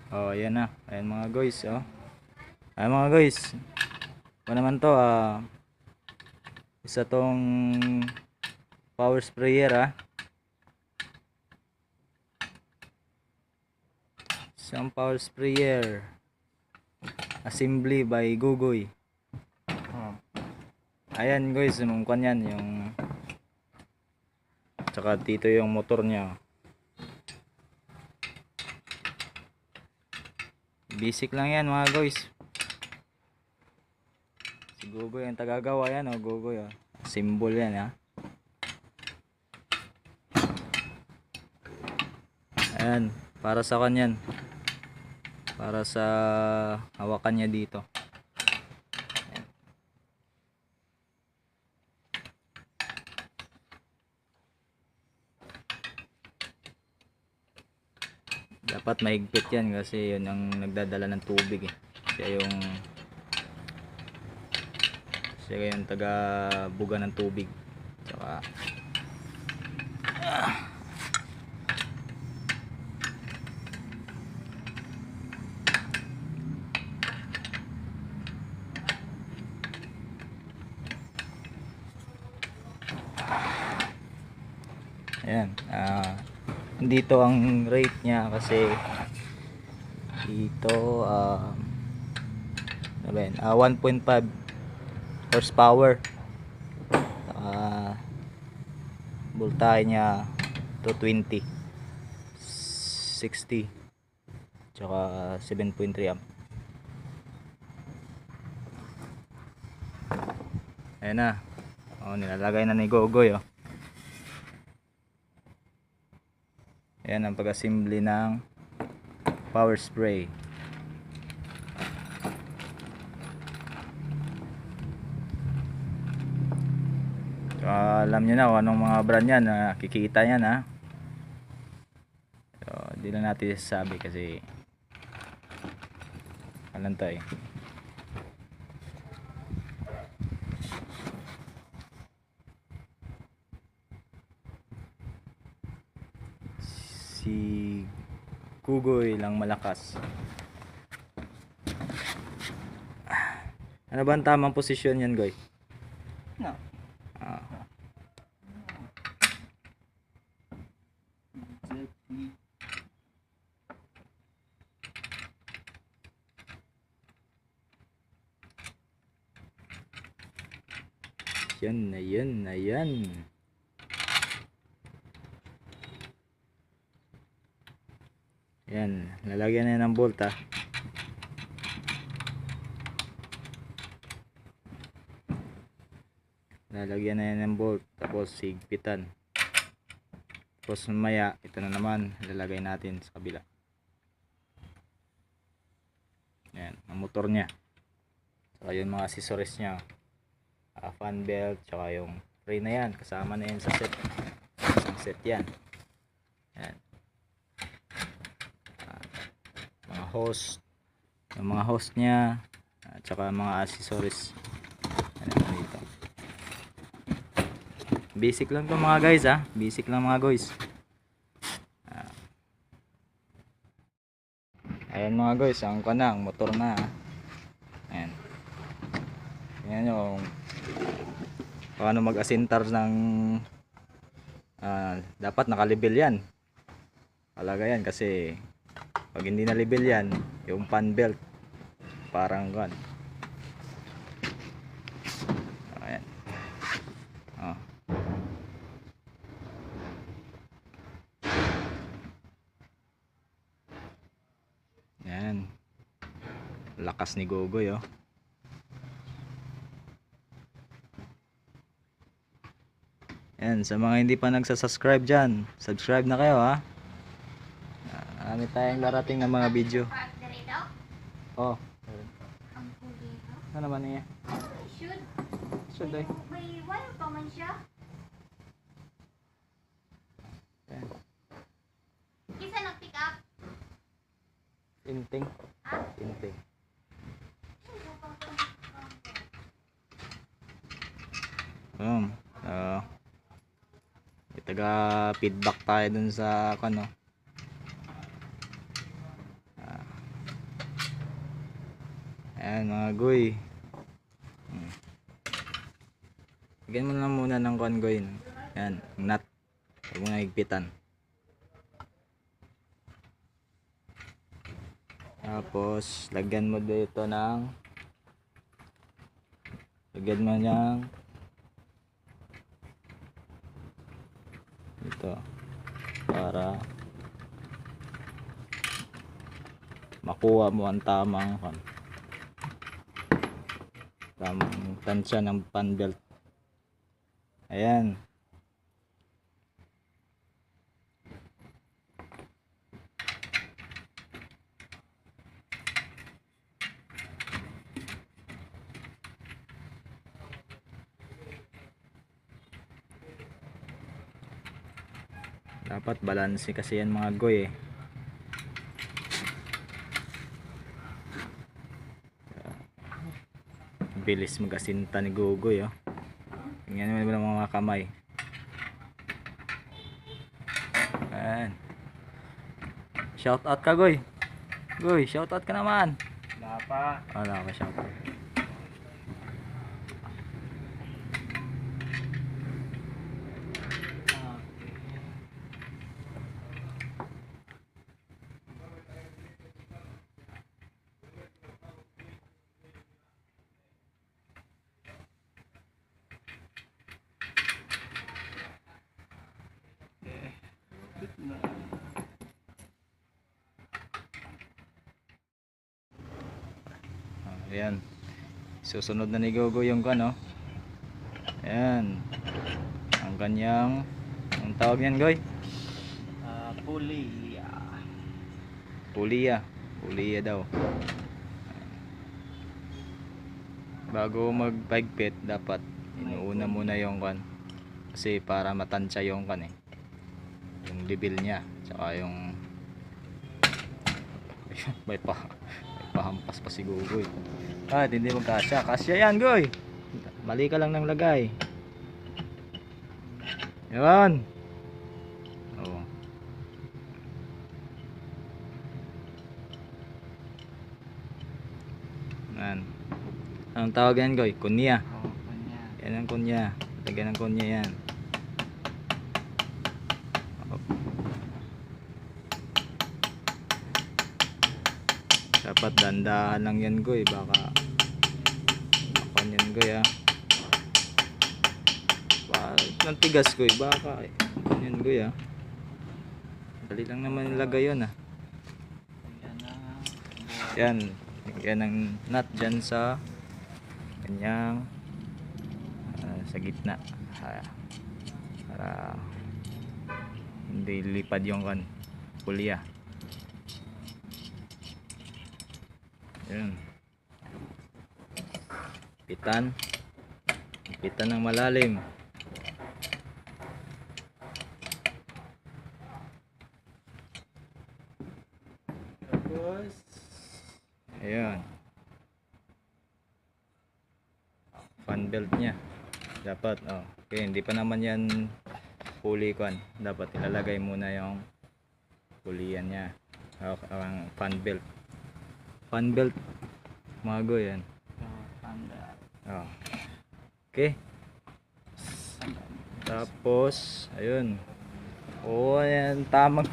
Oh, ayan na. Ayan mga guys, oh. Ayan mga guys. Ano naman to, isa tong power sprayer, Isang power sprayer. Assembly by Gugoy. Oh. Ayan guys, yung kanyan, yung tsaka dito yung motor niya. Basic lang yan mga guys. Si Gugoy ang tagagawa yan, oh, Gugoy, oh. Symbol yan, ha. Ayan, para sa kanyan. Para sa hawakan niya dito. Ayan. Dapat mahigpit yan kasi yun ang nagdadala ng tubig, eh. Siya yung taga buga ng tubig. Tsaka ayan, dito ang rate niya kasi dito 1.5 horsepower, voltahe niya 220 60 tsaka 7.3 amp. Ayan na, nilalagay na ni Gogoy, oh. Ayan ang pag-assembly ng power spray. So, alam nyo na kung anong mga brand yan, kikita yan, ha. So, di lang natin sasabi kasi alam tayo. Si Gugoy lang malakas. Ano ba ang tamang posisyon yan, Goy? No. Yan na yan na yan. Yan, lalagyan na yan ng bolt, ha. Lalagyan na yan ng bolt, tapos higpitan. Tapos mamaya, ito na naman, lalagay natin sa kabila. Yan, ang motor niya. Saka yung mga accessories niya. Fan belt, tsaka yung frame na yan, kasama na yan sa set. Isang set yan. Yan. Mga hose, yung mga hose niya, at saka mga accessories. Yan, dito. Basic lang to mga guys, ha. Basic lang mga guys. Ayan mga guys, ang kanang motor na, ha. Ayan. Ayan yung paano mag-asintar ng dapat nakalibel yan. Talaga yan kasi pag hindi na libel yan, yung fan belt parang gan. Ayan. Oh. Ayan. Lakas ni Gogoy, oh. Ayan, sa mga hindi pa nagsasubscribe dyan, subscribe na kayo, ha. Marami tayong darating ng mga video. Oh. Ano naman niya? Should I? May wire pa man siya. Ayan. Kisa nag-pick up. Inting. Ha? Inting. Taga feedback tayo dun sa ano. Ayan mga goy. Lagyan mo na muna ng kuan goy. Ayan, nut. Huwag mo na higpitan. Tapos, lagyan mo dito ng ito para makuha mo ang tamang tansya ng fan belt. Ayan. Dapat balanse kasi yan mga goy eh. Bilis magasinta ni Gogoy oh. Tingnan mo naman mga kamay. Ayan. Shout out ka goy. Goy, shout out ka naman. Wala pa. Wala ka shout out. Ayan. Susunod na ni Gogo yung ano. Ayan. Ang kanyang ang tawag niyan goy? Pulley. Puliya. Puliya daw. Bago magpaigpit dapat inuuna muna yung kan. Kasi para matansya yung kan eh. Yung level niya. Tsaka yung may pahampas pa si Gogoy. Hindi magkasya. Kasya yan goy. Mali ka lang ng lagay. Yan. Oh. Yan. Anong tawag yan goy? Kunya. Kanya. Yan ang kunya. Lagyan ng kunya yan. Dapat dandahan lang yan goy. Baka yan goy ah. Nang tigas goy. Baka yan goy ah. Dali lang naman ilagay yun ah. Yan. Yan ang nut dyan sa kanyang sa gitna para hindi lipad yung kan pulya. Yan. Pitan ng malalim. Tapos, Ayan. Fan belt niya. Dapat, oh. Okay, hindi pa naman yan fully kan. Dapat ilalagay muna yung pulian niya. Ang fan belt. Fan belt. Mga go yan. panda. Oh. Okay. Tapos, ayun. Oh, ayan. Tamang.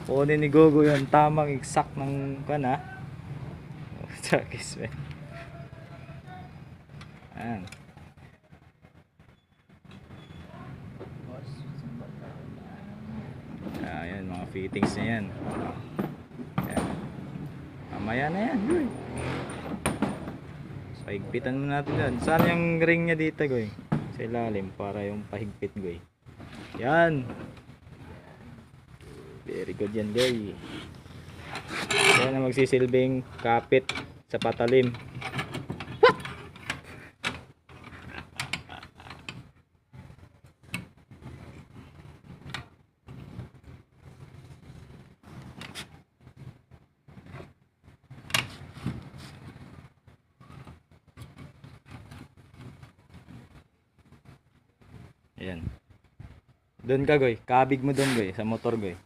Kunin ni Gogo yun. Tamang exact ng kan ha. Chakis man. Ayan. Ayan mga fittings na yan. Ayan. Mamaya na yan goy. So higpitan mo natin yan. Saan yung ring niya dito goy? Sa ilalim para yung pahigpit goy. Yan. Very good yan goy. Yan ang magsisilbing kapit sa patalim. Ayan. Doon ka goy. Kabig mo doon goy. Sa motor goy.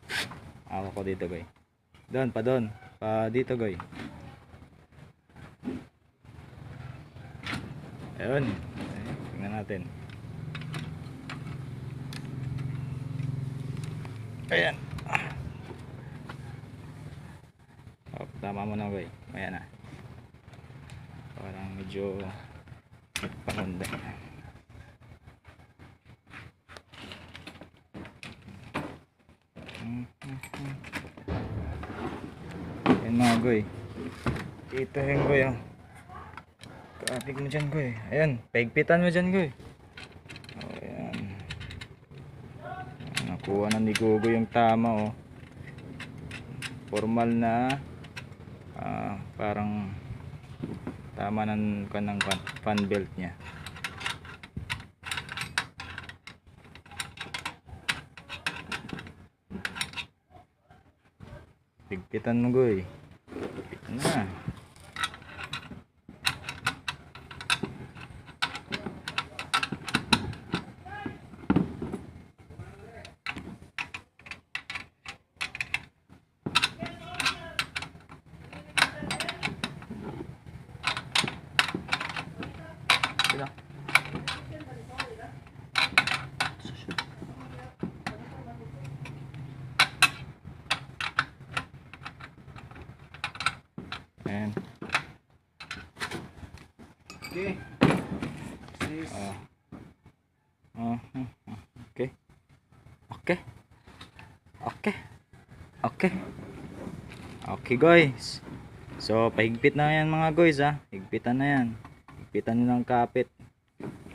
Ako ko dito goy. Doon pa doon. Pa dito goy. Ayun. Tingnan natin. Ayan. Oh, tama mo na, boy. Ayan na. Parang medyo nagpahunda. Ayan mga goy. Ito yung goy, oh. Kapig mo dyan, goy. Ayan, paigpitan mo dyan, goy. Oh, ayan. Nakuha na ni Gogo yung tama, oh. Formal na parang tama ng kanang fan belt niya. Pigpitan mo, goy. Pigpitan na. Sila. Ayan. Okay. Sis. Okay. Okay. Okay. Okay. Okay, guys. So, pahigpit na yan mga guys, ha. Higpitan na yan. Higpitan nyo ng kapit.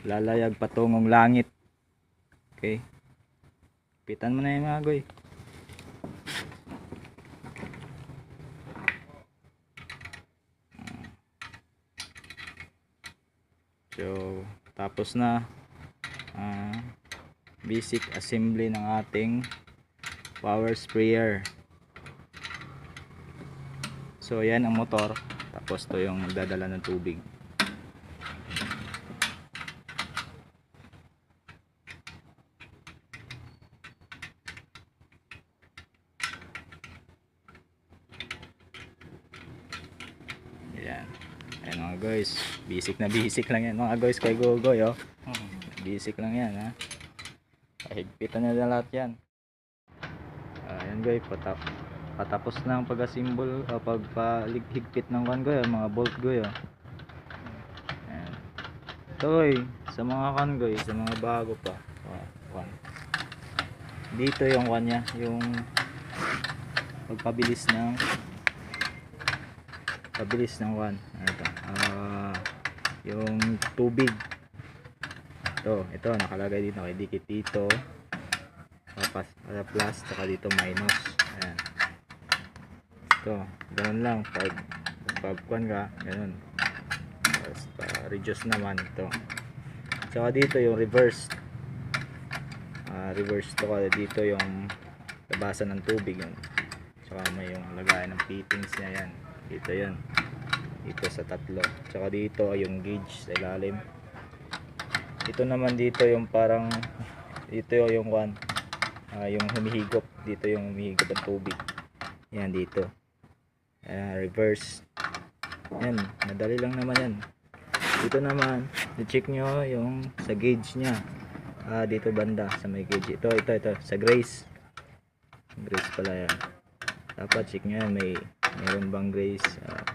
Lalayag patungong langit. Okay. Higpitan mo na yan mga guys. So, tapos na basic assembly ng ating power sprayer. So, yan ang motor. Tapos to yung magdadala ng tubig. Yan. Ayan mga guys. Basic na basic lang yan mga guys kay Gogoy, oh. Basic lang yan, ha. Pahigpitan na lahat yan. Ayan guys, patapos na ang pag-assemble o pagpahigpit ng kan guys, mga bolt guys, oh. Ayan. Ito guys, sa mga kan guys, sa mga bago pa. Dito yung kan niya, yung pagpabilis ng kan. Ito. Yung tubig. Ito nakalagay dito, may dikit dito. Plus, saka dito minus. Ayan. Ito, ganun lang. Pagkuhan ka, ganun. Tapos, reduce naman ito. Saka dito yung reverse. Reverse to ka. Dito yung labasan ng tubig. Yun. Saka may yung lagayan ng fittings niya yan. Dito yun. Dito sa tatlo. Saka dito yung gauge sa ilalim. Ito naman dito yung parang dito yung one yung humihigop. Dito yung humihigop ng tubig. Yan dito. Reverse. Yan, madali lang naman yan. Dito naman, i-check nyo yung sa gauge nya. Dito banda sa may gauge. Ito sa grace. Grace pala yan. Dapat check nyo yan, mayroon bang grace.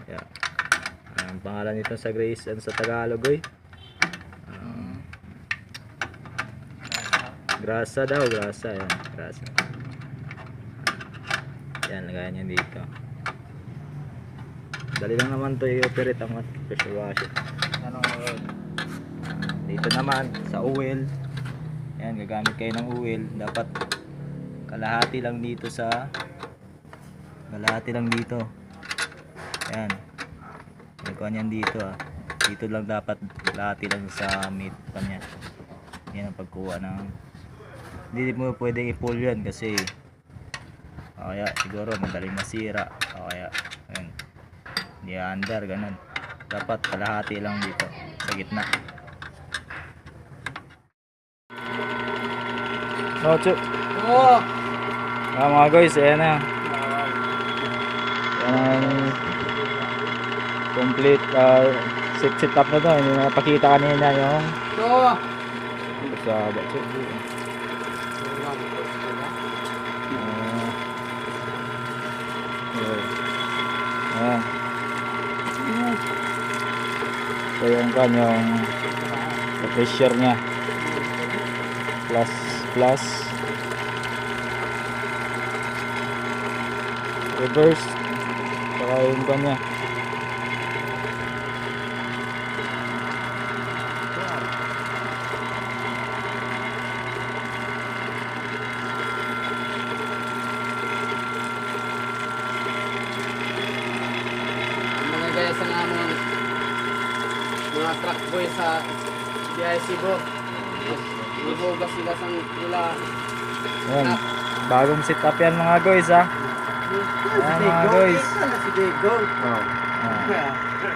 Yeah. Ang pangalan nito sa grace sa Tagalog, eh. Grasa daw, grasa yan, grasa. Yan, lagayan nyo dito. Dali lang naman to i-operate ang pressure washer. Dito naman sa oil. Yan, gagamit kayo ng oil. Dapat kalahati lang dito. Yan. Nagkuhan yan dito, Dito lang dapat kalahati lang sa meat pa niya. Yan ang pagkuha ng. Hindi mo pwedeng i-pull yan kasi kaya siguro madaling masira. Kaya ayun, hindi under, ganun. Dapat kalahati lang dito sa gitna. Mga guys, ayan na. Yan, complete Sit up na to. Hindi na napakita kanina yung Ito. sa batso. Ayan. So yung kanyang pressure niya. Plus. Reverse. Saka yung kanya. Mga gaya sa mga truck boy sa DIC bo. Ibugas sila sa nila. Ayan. Bagong sit up yan mga guys ha. Ayan mga guys. Si Diego.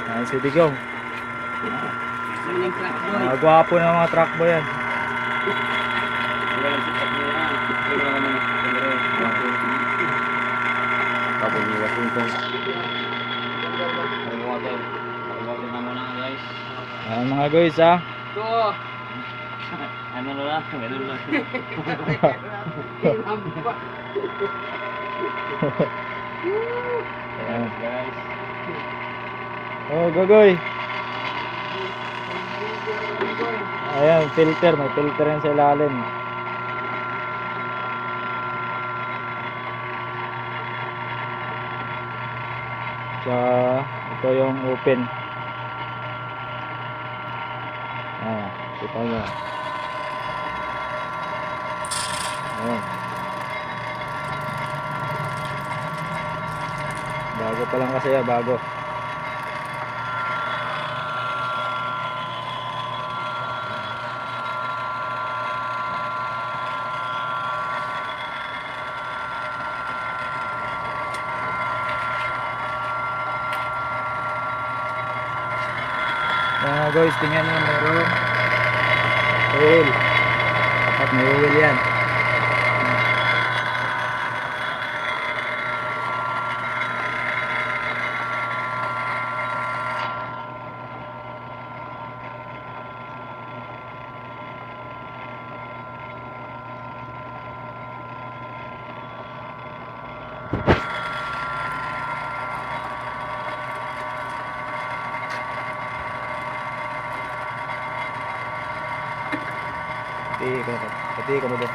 Ayan si Digong. Sining truck boy. Mga gwapo na mga truck boy yan. Ayan mga guys ha. Ito. Ano lang, ganun lang. Ayan. Guys. Oh gagoy. Ayan filter. May filter yan sa ilalim. Tsaka ito yung open. Kita nyo. Ayan. Bago pa lang kasi bago. Guys, tingnan nyo meron oil. Dapat may oil yan. Pati ko na doon.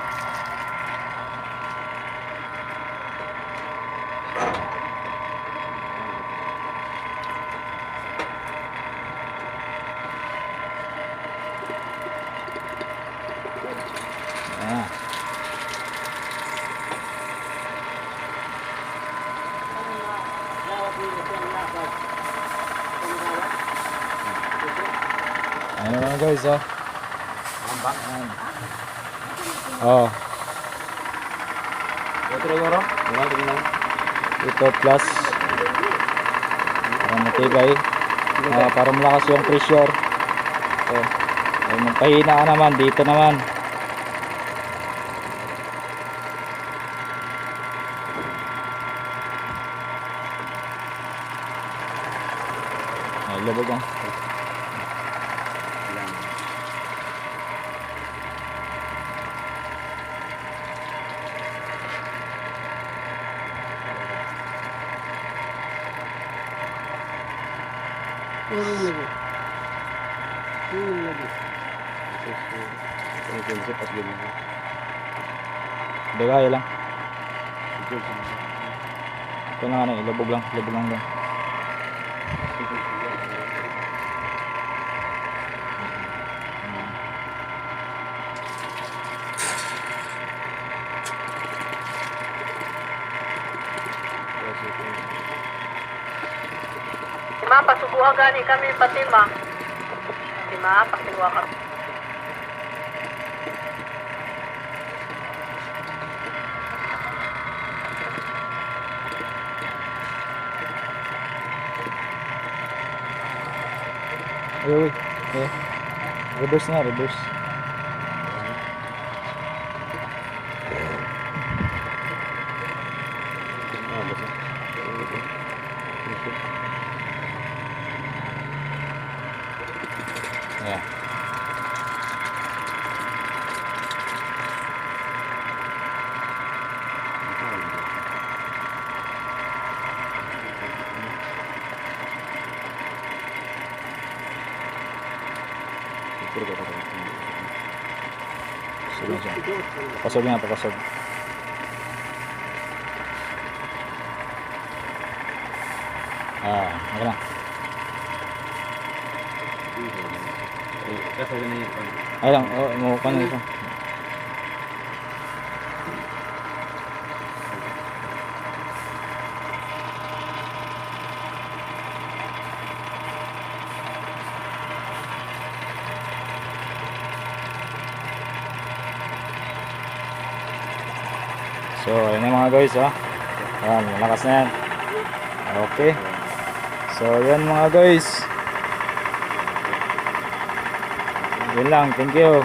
Ayan mga guys, oh. Ayan. Oh. Ito plus. Para matibay. Para malakas yung pressure. Oh. Ay, magpahina ka naman. Dito naman. Ay, labog ang. Purong lagi. Purong lagi. Dagaya lang. Ito na nga, ilabog lang. Ilabog lang lang. Ma, pasubuha gani kami pati ma. Di ma, pasubuha kami. Ay, uy. Eh. Reverse na, reverse. Ayan. Pasog na siya. Pasog nga, papasog. Okay na. Kasi ganun yung Okay lang, mo pa na ito. So, ayan na mga guys, ha. Ayan, malakas na yan. Okay. So, ayan mga guys. Yun lang, thank you.